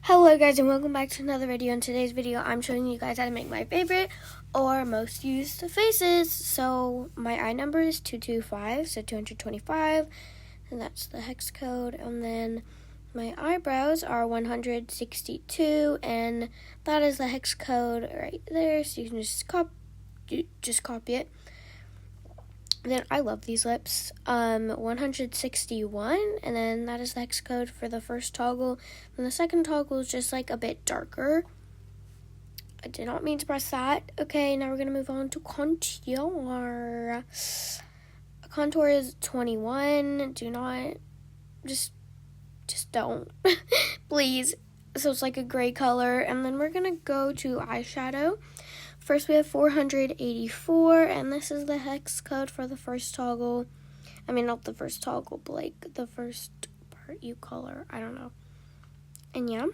Hello guys and welcome back to another video. In today's video I'm showing you guys how to make my favorite or most used faces. So my I number is 225, so 225, and that's the hex code. And then my eyebrows are 162, and that is the hex code right there, so you can just copy it. Then I love these lips. 161, and then that is the hex code for the first toggle. And the second toggle is just like a bit darker. I did not mean to press that. Okay, now we're gonna move on to contour. Contour is 21. Do not, just don't, please. So it's like a gray color, and then we're gonna go to eyeshadow. First, we have 484, and this is the hex code for the first toggle. I mean, not the first toggle, but like the first part you color. I don't know. And yeah.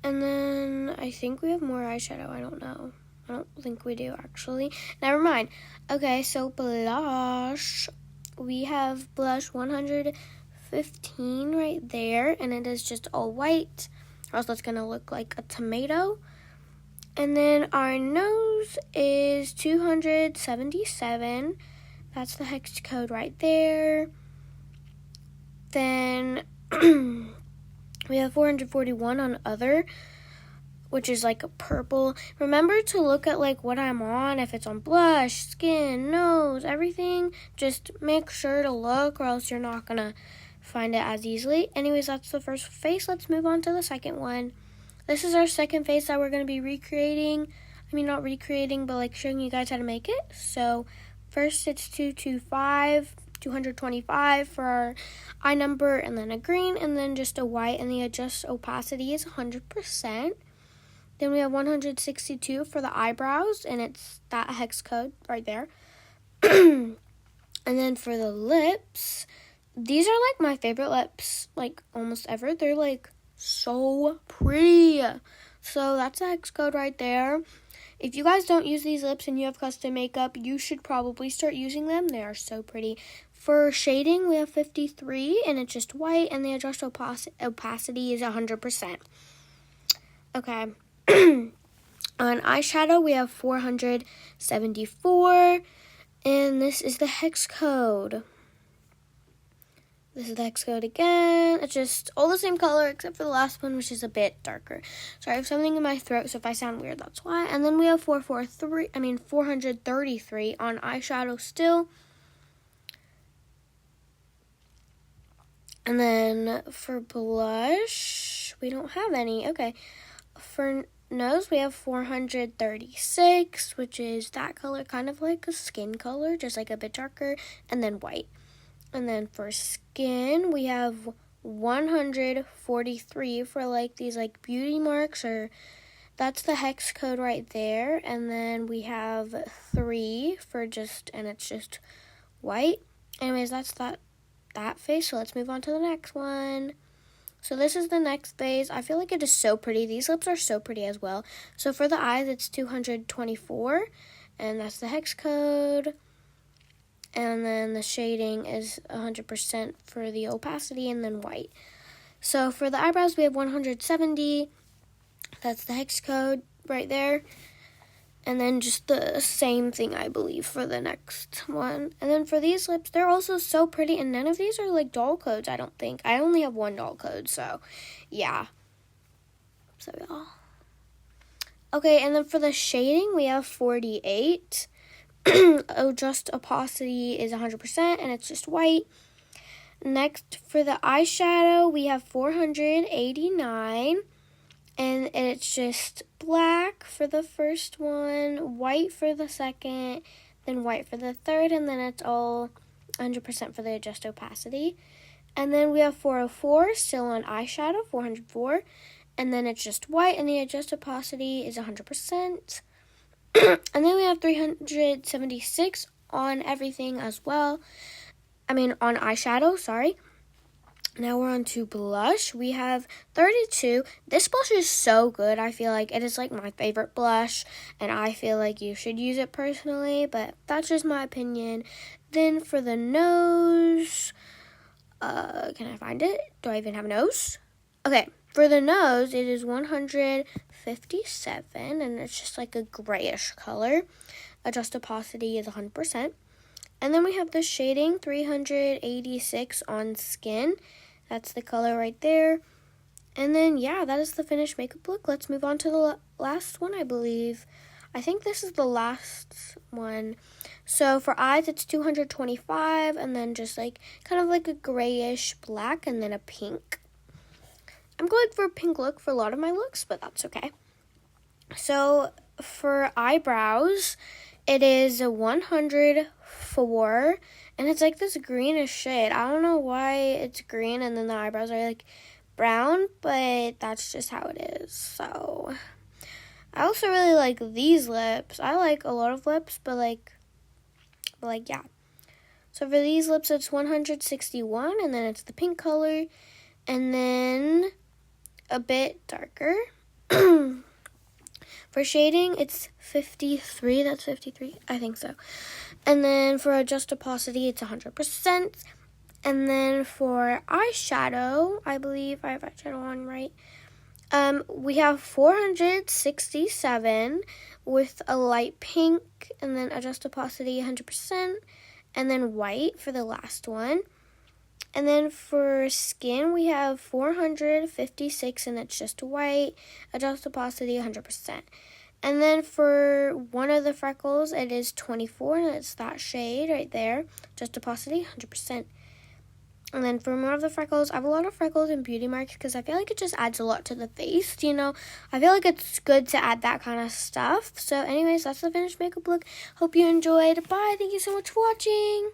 And then I think we have more eyeshadow. I don't know. I don't think we do, actually. Never mind. Okay, so blush. We have blush 115 right there, and it is just all white, or else that's going to look like a tomato. And then our nose is 277. That's the hex code right there. Then we have 441 on other, which is like a purple. Remember to look at like what I'm on, if it's on blush, skin, nose, everything. Just make sure to look, or else you're not gonna find it as easily. Anyways, that's the first face. Let's move on to the second one. This is our second face that we're going to be recreating. I mean, not recreating, but like showing you guys how to make it. So first it's 225 for our eye number, and then a green, and then just a white, and the adjust opacity is 100%. Then we have 162 for the eyebrows, and it's that hex code right there. And then for the lips, these are like my favorite lips, like almost ever. They're like so pretty. So that's the hex code right there. If you guys don't use these lips and you have custom makeup, you should probably start using them. They are so pretty. For shading, we have 53, and it's just white, and the adjust opacity is 100%. Okay. On eyeshadow, we have 474, and this is the hex code. This is the hex code again. It's just all the same color except for the last one, which is a bit darker. Sorry, I have something in my throat, so if I sound weird, that's why. And then we have 433 on eyeshadow still. And then for blush, we don't have any. Okay. For nose, we have 436, which is that color, kind of like a skin color, just like a bit darker, and then white. And then for skin, we have 143 for like these like beauty marks, or that's the hex code right there. And then we have 3 for just, and it's just white. Anyways, that's that face. So let's move on to the next one. So this is the next face. I feel like it is so pretty. These lips are so pretty as well. So for the eyes, it's 224, and that's the hex code. And then the shading is 100% for the opacity, and then white. So for the eyebrows, we have 170. That's the hex code right there. And then just the same thing, I believe, for the next one. And then for these lips, they're also so pretty. And none of these are like doll codes, I don't think. I only have one doll code, so yeah. So yeah. Okay, and then for the shading, we have 48. Adjust opacity is 100%, and it's just white. Next, for the eyeshadow, we have 489, and it's just black for the first one, white for the second, then white for the third, and then it's all 100% for the adjust opacity. And then we have 404 still on eyeshadow, 404, and then it's just white, and the adjust opacity is 100%. And then we have 376 on everything as well. I mean, on eyeshadow, sorry. Now we're on to blush. We have 32. This blush is so good. I feel like it is like my favorite blush, and I feel like you should use it personally, but that's just my opinion. Then for the nose, can I find it? Do I even have a nose? Okay, For the nose, it is 157, and it's just like a grayish color. Adjust opacity is 100%. And then we have the shading, 386 on skin. That's the color right there. And then, yeah, that is the finished makeup look. Let's move on to the last one, I believe. I think this is the last one. So for eyes, it's 225, and then just like kind of like a grayish black, and then a pink. I'm going for a pink look for a lot of my looks, but that's okay. So for eyebrows, it is a 104, and it's like this greenish shade. I don't know why it's green and then the eyebrows are like brown, but that's just how it is. So I also really like these lips. I like a lot of lips, but yeah. So for these lips, it's 161, and then it's the pink color, and then a bit darker. For shading, it's 53. That's 53. I think so. And then for adjust opacity, it's 100%. And then for eyeshadow, I believe I have eyeshadow on right. We have 467 with a light pink, and then adjust opacity 100%, and then white for the last one. And then for skin, we have 456, and it's just white. Adjust opacity 100%. And then for one of the freckles, it is 24, and it's that shade right there. Adjust opacity 100%. And then for more of the freckles, I have a lot of freckles and beauty marks because I feel like it just adds a lot to the face, you know. I feel like it's good to add that kind of stuff. So anyways, that's the finished makeup look. Hope you enjoyed. Bye. Thank you so much for watching.